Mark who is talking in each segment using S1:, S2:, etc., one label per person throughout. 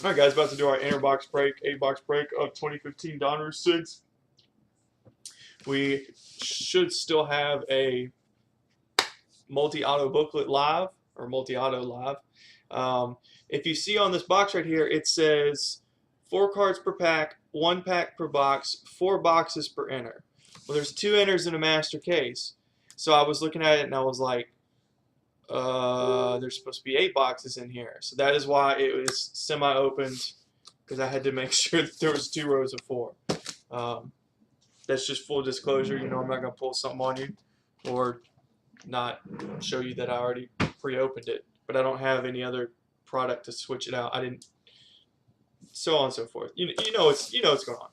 S1: Alright guys, about to do our inner box break, 8-box break of 2015 Donruss 6. We should still have a multi-auto booklet live, or multi-auto live. If you see on this box right here, it says 4 cards per pack, 1 pack per box, 4 boxes per inner. Well, there's 2 inners in a master case. So I was looking at it and I was like, there's supposed to be 8 boxes in here. So that is why it was semi-opened, because I had to make sure that there was 2 rows of 4. That's just full disclosure. You know, I'm not going to pull something on you or not show you that I already pre-opened it. But I don't have any other product to switch it out. I didn't, so on and so forth. You know what's going on.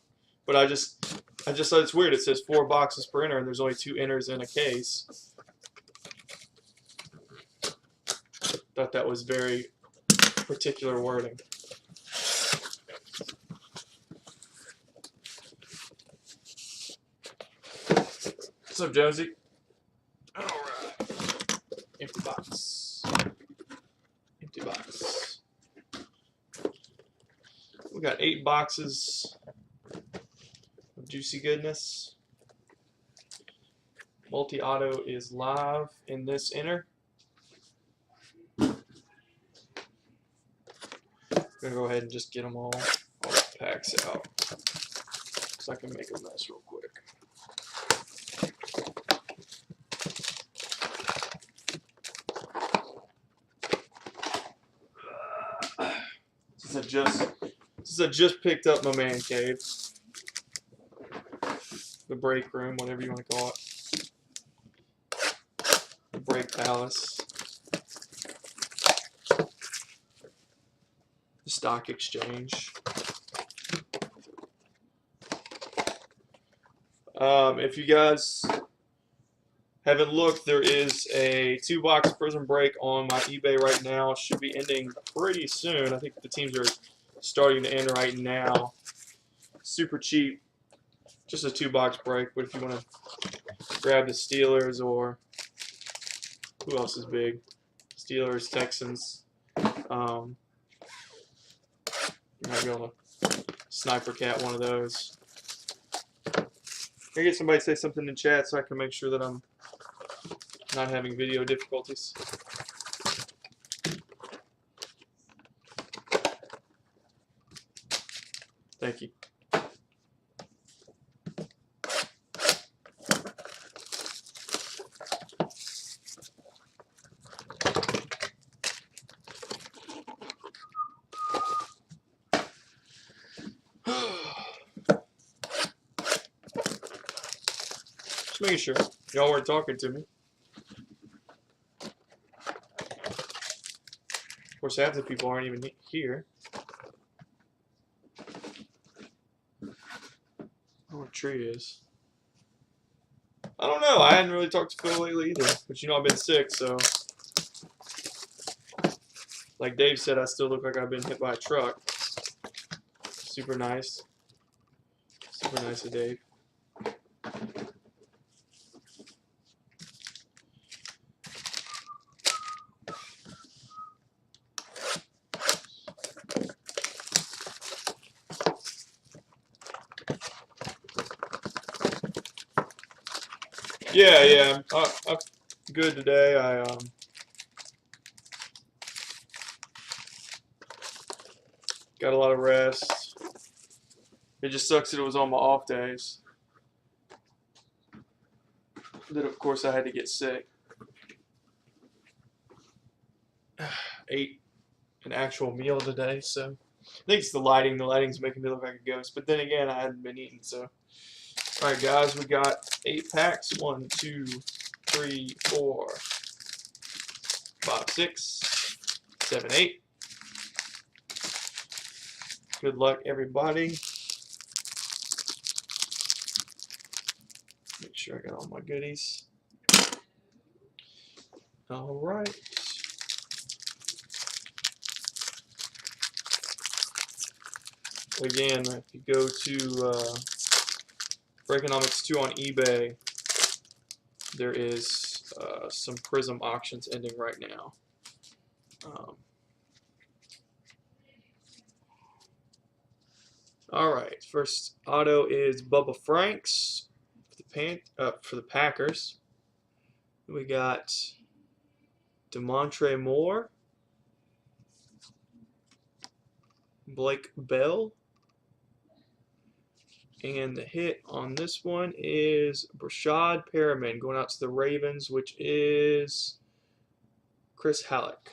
S1: But I just thought it's weird. It says 4 boxes per inner, and there's only 2 inners in a case. Thought that was very particular wording. What's up, Jonesy? Alright. Empty box. Empty box. We got 8 boxes of juicy goodness. Multi-auto is live in this inner. I'm gonna go ahead and just get them all the packs out, so I can make a mess real quick. Since I just picked up my man cave, the break room, whatever you want to call it, the break palace, the stock exchange. If you guys haven't looked, there is a 2-box Prism break on my eBay right now. It should be ending pretty soon. I think the teams are starting to end right now. Super cheap, just a 2-box break. But if you want to grab the Steelers, or who else is big? Steelers, Texans. You might be able to sniper cat one of those. Can I get somebody to say something in chat so I can make sure that I'm not having video difficulties? Thank you. Just making sure y'all weren't talking to me. Of course, half the people aren't even here. I don't know what tree is. I don't know. I hadn't really talked to Phil lately either. But you know, I've been sick, so like Dave said, I still look like I've been hit by a truck. Super nice. Super nice of Dave. Yeah, I'm good today. I got a lot of rest. It just sucks that it was on my off days. Then of course I had to get sick. Ate an actual meal today, so I think it's the lighting. The lighting's making me look like a ghost. But then again, I hadn't been eating, so. Alright guys, we got 8 packs. 1, 2, 3, 4, 5, 6, 7, 8. Good luck, everybody. Make sure I got all my goodies. Alright. Again, if you go to Breakonomics 2 on eBay, there is some Prism auctions ending right now. All right, first auto is Bubba Franks for the Packers. We got DeMontre Moore, Blake Bell, and the hit on this one is Brashad Perriman going out to the Ravens, which is Chris Halleck.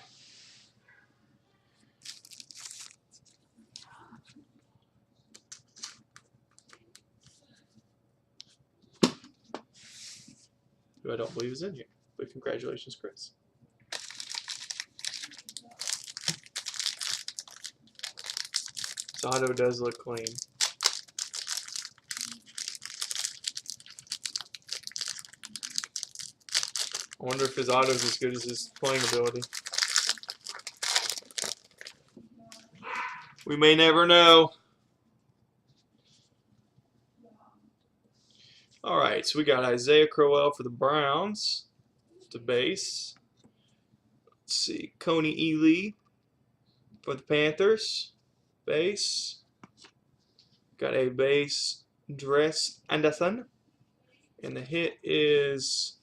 S1: Who I don't believe is in here, but congratulations, Chris. This auto does look clean. I wonder if his auto is as good as his playing ability. We may never know. All right, so we got Isaiah Crowell for the Browns to base. Let's see, Coney Ely for the Panthers, base. Got a base, Dres Anderson. And the hit is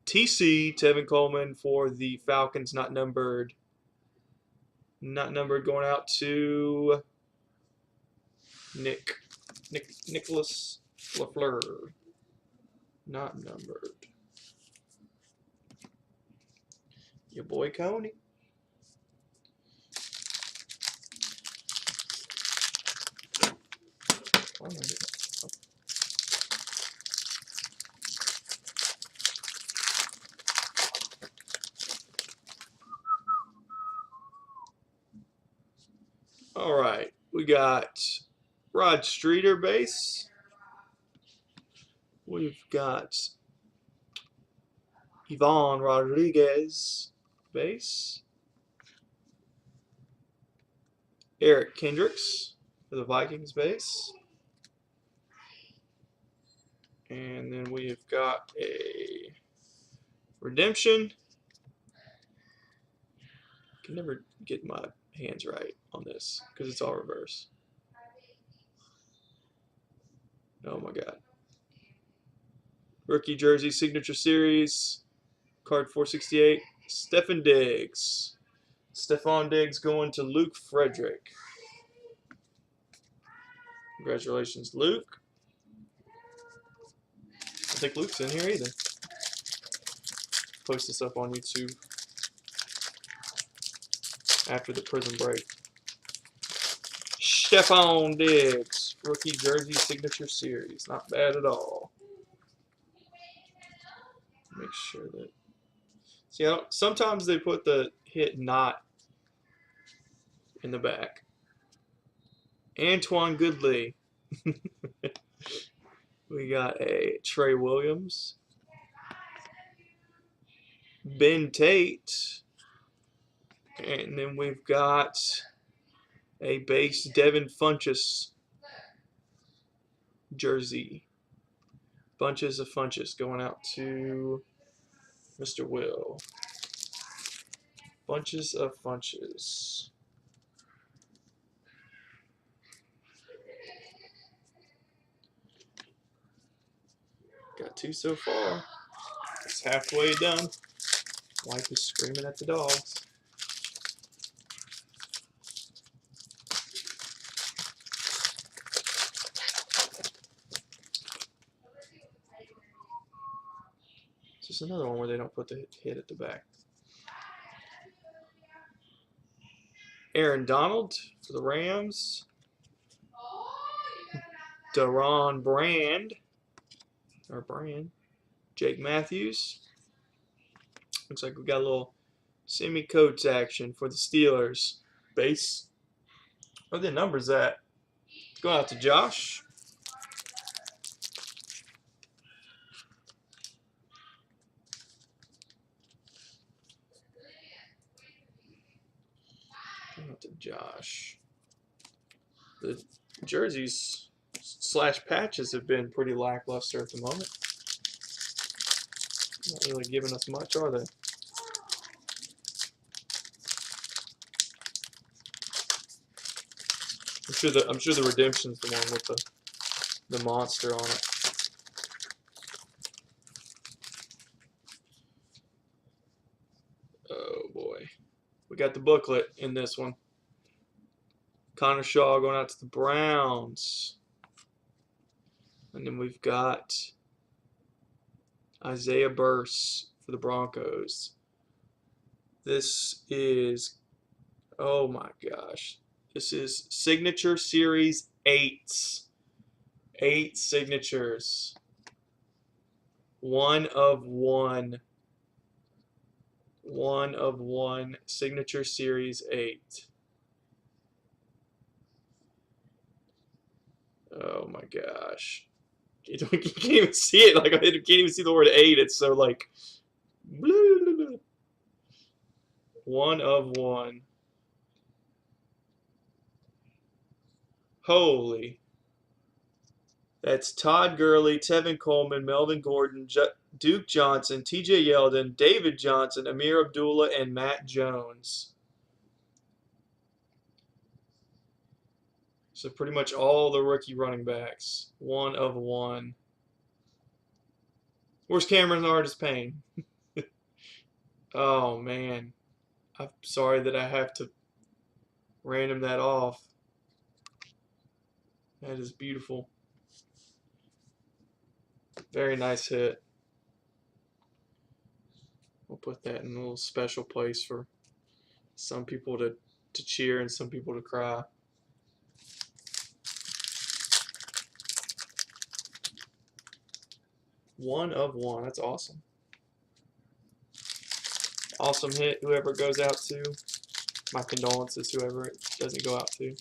S1: TC, Tevin Coleman for the Falcons, not numbered. Not numbered, going out to Nicholas LaFleur. Not numbered. Your boy Coney. All right, we got Rod Streeter base. We've got Yvonne Rodriguez base. Eric Kendricks for the Vikings base. And then we've got a redemption. I can never get my hands right on this because it's all reverse. Oh my God. Rookie jersey signature series, card 468, Stefon Diggs. Stefon Diggs going to Luke Frederick. Congratulations, Luke. I don't think Luke's in here either. Post this up on YouTube after the prison break. Stefon Diggs, rookie jersey signature series. Not bad at all. Make sure that. See, sometimes they put the hit not in the back. Antoine Goodley. We got a Trey Williams. Ben Tate. And then we've got a base Devin Funchess jersey. Bunches of Funchess going out to Mr. Will. Bunches of Funchess. Got two so far. It's halfway done. Wife is screaming at the dogs. It's just another one where they don't put the hit at the back. Aaron Donald for the Rams. Deron Brand. Jake Matthews. Looks like we got a little semi-coats action for the Steelers. Base. What are the numbers at? Going out to Josh. Going out to Josh. The jerseys / patches have been pretty lackluster at the moment. Not really giving us much, are they? I'm sure the redemption's the one with the monster on it. Oh boy. We got the booklet in this one. Connor Shaw going out to the Browns. And then we've got Isaiah Burse for the Broncos. This is, oh my gosh. This is Signature Series 8. 8 signatures. 1 of 1. 1 of 1. Signature Series 8. Oh my gosh. You can't even see it. Like, I can't even see the word 8. It's so like. 1 of 1. Holy. That's Todd Gurley, Tevin Coleman, Melvin Gordon, Duke Johnson, TJ Yeldon, David Johnson, Amir Abdullah, and Matt Jones. So pretty much all the rookie running backs. 1 of 1. Where's Cameron Artis-Payne? Oh, man. I'm sorry that I have to random that off. That is beautiful. Very nice hit. We'll put that in a little special place for some people to cheer and some people to cry. One of 1. That's awesome. Awesome hit, whoever it goes out to. My condolences, whoever it doesn't go out to.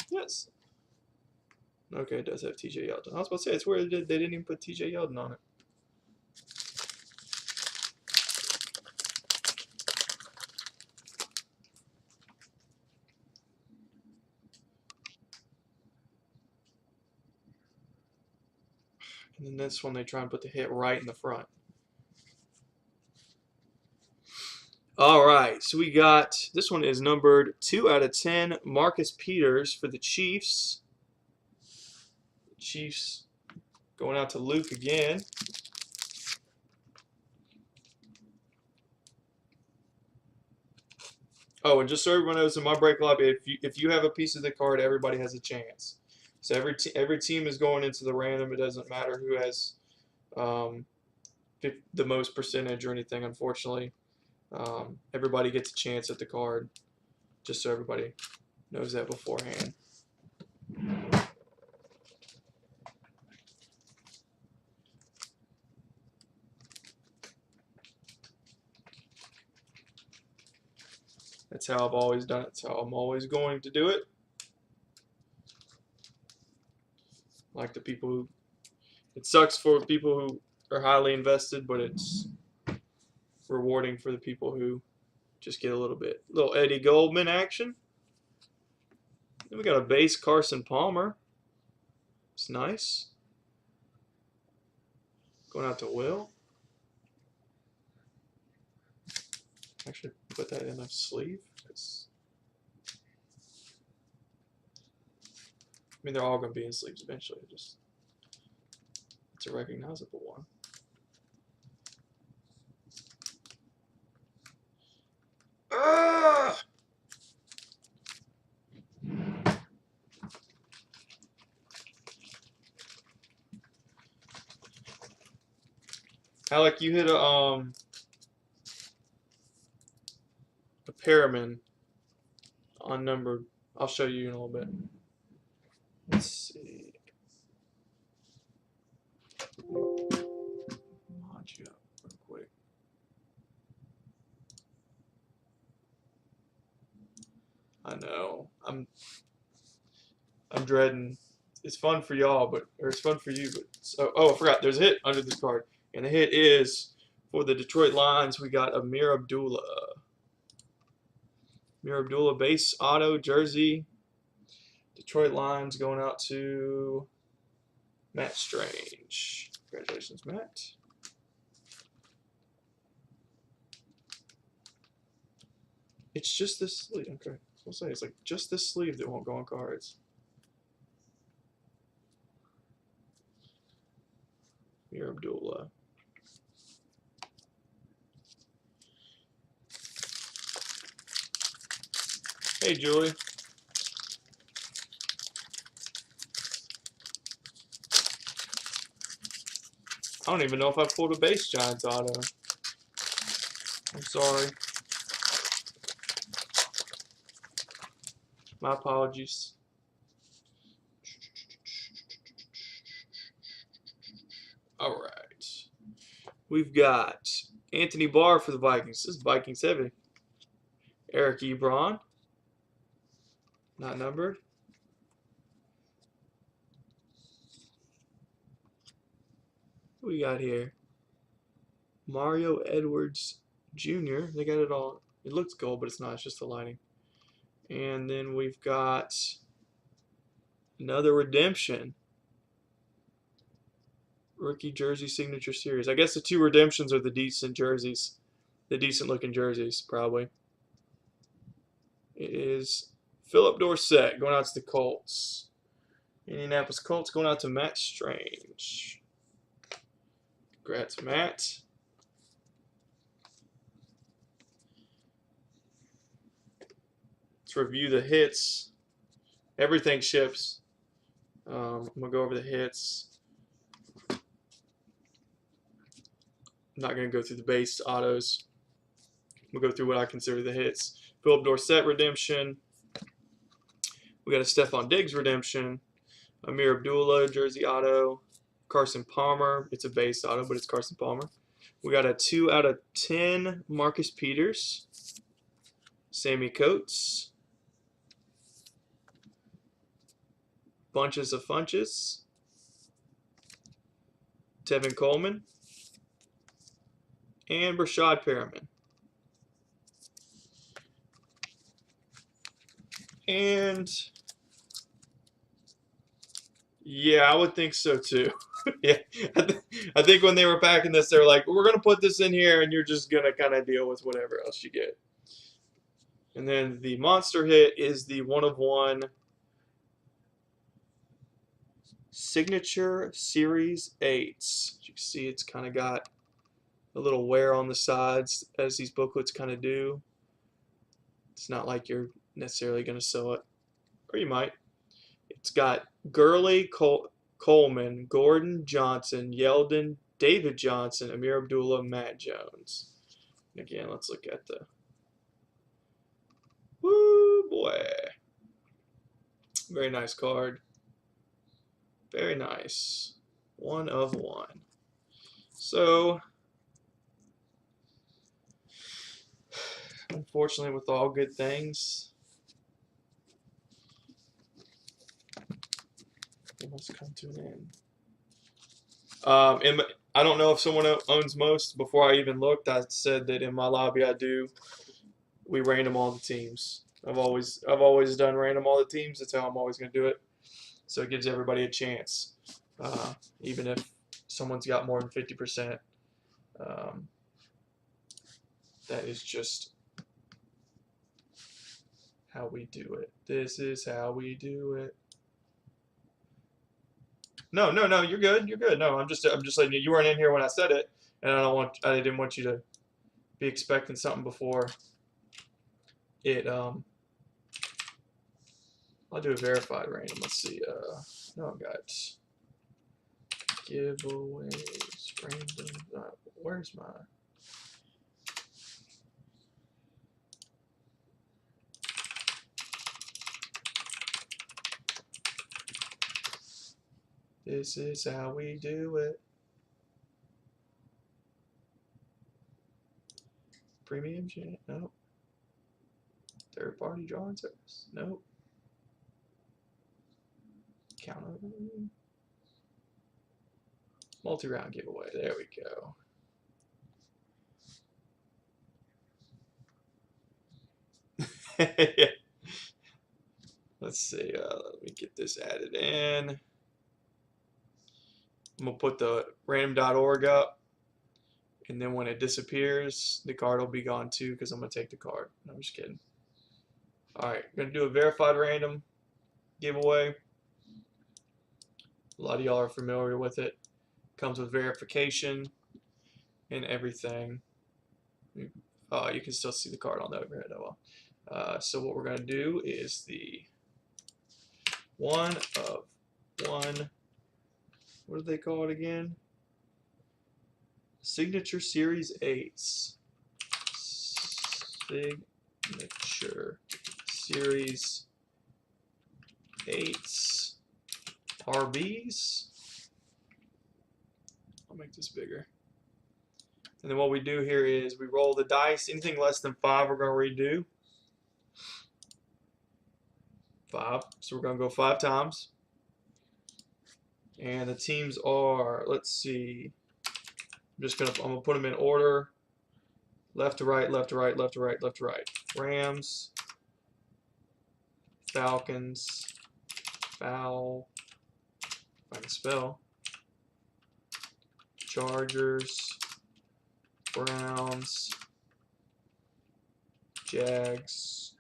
S1: Yes. Okay, it does have TJ Yeldon. I was about to say, it's weird they didn't even put TJ Yeldon on it. And then this one, they try and put the hit right in the front. All right, so we got, this one is numbered 2 out of 10. Marcus Peters for the Chiefs. Chiefs going out to Luke again. Oh, and just so everyone knows, in my break lobby, if you have a piece of the card, everybody has a chance. So every team is going into the random. It doesn't matter who has the most percentage or anything, unfortunately. Everybody gets a chance at the card, just so everybody knows that beforehand. That's how I've always done it. That's how I'm always going to do it. Like the people who, it sucks for people who are highly invested, but it's rewarding for the people who just get a little Eddie Goldman action. Then we got a base Carson Palmer. It's nice. Going out to Will. Actually, put that in a sleeve. I mean, they're all going to be in sleeves eventually. Just it's a recognizable one. Ah! Alec, you hit a Perriman on number. I'll show you in a little bit. Let's see. Mod you up real quick. I know. I'm dreading. It's fun for y'all, or it's fun for you, but oh, I forgot. There's a hit under this card, and the hit is for the Detroit Lions. We got Amir Abdullah. Amir Abdullah base auto jersey. Detroit Lions going out to Matt Strange. Congratulations, Matt. It's just this sleeve. Okay. I'll say it's like just this sleeve that won't go on cards. Amir Abdullah. Hey, Julie. I don't even know if I pulled a base Giants auto. I'm sorry. My apologies. All right. We've got Anthony Barr for the Vikings. This is Vikings heavy. Eric Ebron. Not numbered. What we got here? Mario Edwards Jr. They got it all. It looks gold, but it's not. It's just the lighting. And then we've got another redemption. Rookie jersey signature series. I guess the two redemptions are the decent jerseys. The decent looking jerseys, probably. It is Philip Dorsett going out to the Colts. Indianapolis Colts going out to Matt Strange. Congrats, Matt. Let's review the hits. Everything ships. I'm going to go over the hits. I'm not going to go through the base autos. We'll go through what I consider the hits. Philip Dorsett redemption. We got a Stephon Diggs redemption. Amir Abdullah jersey auto. Carson Palmer. It's a base auto, but it's Carson Palmer. We got a 2/10 Marcus Peters. Sammy Coates. Bunches of Funches. Tevin Coleman. And Brashad Perriman. And yeah, I would think so too. Yeah, I think when they were packing this, they're like, we're going to put this in here and you're just going to kind of deal with whatever else you get. And then the monster hit is the 1/1 Signature Series 8s. As you can see, it's kind of got a little wear on the sides, as these booklets kind of do. It's not like you're necessarily going to sew it, or you might. It's got Gurley, Coleman, Gordon, Johnson, Yeldon, David Johnson, Amir Abdullah, Matt Jones. And again, let's look at the. Woo boy! Very nice card. Very nice. 1/1. So, unfortunately, with all good things, it must come to an end. I don't know if someone owns most. Before I even looked, I said that in my lobby we random all the teams. I've always done random all the teams. That's how I'm always going to do it. So it gives everybody a chance, even if someone's got more than 50%. That is just how we do it. This is how we do it. No, you're good. You're good. No, I'm just letting you weren't in here when I said it, and I didn't want you to be expecting something before it. I'll do a verified random. Let's see. No, I've got giveaways random. Where's my? This is how we do it. Premium chat? Nope. Third party drawing service? Nope. Count over. Multi-round giveaway. There we go. Yeah. Let's see. Let me get this added in. I'm going to put the random.org up. And then when it disappears, the card will be gone too because I'm going to take the card. No, I'm just kidding. Alright, going to do a verified random giveaway. A lot of y'all are familiar with it. Comes with verification and everything. You can still see the card on the overhead. Oh well. So what we're going to do is the 1 of 1. What do they call it again? Signature Series 8s. Signature Series 8s. RBs. I'll make this bigger. And then what we do here is we roll the dice. Anything less than 5 we're going to redo. 5. So we're going to go 5 times. And the teams are, let's see. I'm going to put them in order. Left to right, left to right, left to right, left to right. Rams, Falcons, if I can spell. Chargers, Browns, Jags,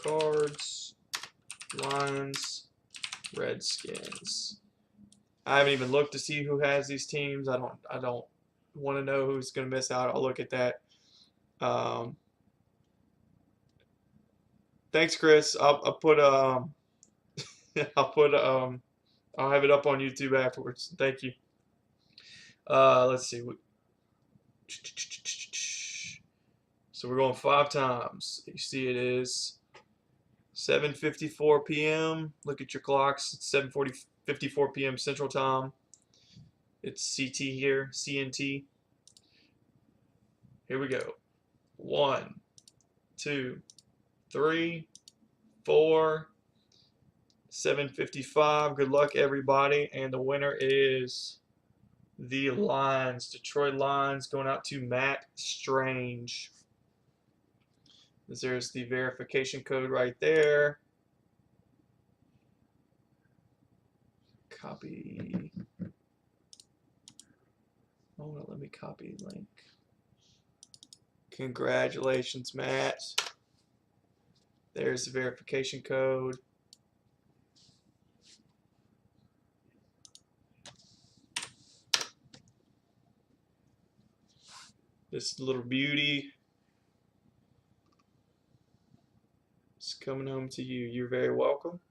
S1: Cards, Lions, Redskins. I haven't even looked to see who has these teams. I don't want to know who's going to miss out. I'll look at that. Thanks, Chris. I'll have it up on YouTube afterwards. Thank you. Let's see. So we're going 5 times. You see it is 7:54 p.m. Look at your clocks. It's 7:54 p.m. Central Time. It's CT here, CNT. Here we go. 1, 2, 3, 4, 7:55. Good luck, everybody. And the winner is the Lions, Detroit Lions, going out to Matt Strange. There's the verification code right there. Copy. Oh, no, let me copy the link. Congratulations, Matt. There's the verification code. This little beauty is coming home to you. You're very welcome.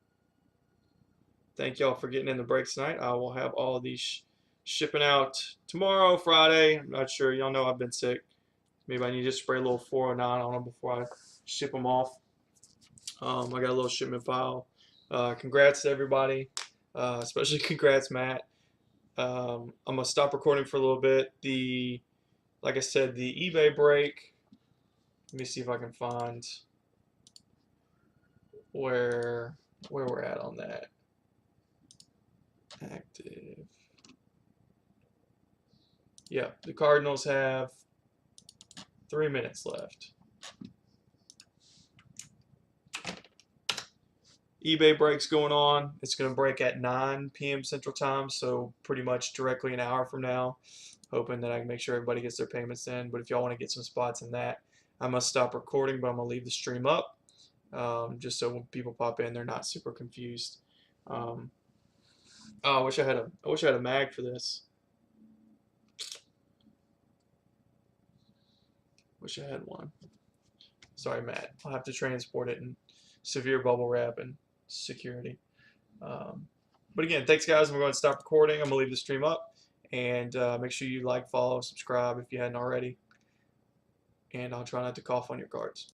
S1: Thank y'all for getting in the breaks tonight. I will have all of these shipping out tomorrow, Friday. I'm not sure. Y'all know I've been sick. Maybe I need to spray a little 409 on them before I ship them off. I got a little shipment file. Congrats to everybody, especially congrats, Matt. I'm going to stop recording for a little bit. Like I said, the eBay break. Let me see if I can find where we're at on that. Active. Yeah, the Cardinals have 3 minutes left. eBay break's going on. It's going to break at 9 p.m. Central Time, so pretty much directly an hour from now. Hoping that I can make sure everybody gets their payments in. But if y'all want to get some spots in that, I must stop recording, but I'm going to leave the stream up just so when people pop in, they're not super confused. Oh, I wish I had a mag for this. Wish I had one. Sorry, Matt. I'll have to transport it in severe bubble wrap and security. But again, thanks guys. We're going to stop recording. I'm going to leave the stream up. And make sure you like, follow, subscribe if you hadn't already. And I'll try not to cough on your cards.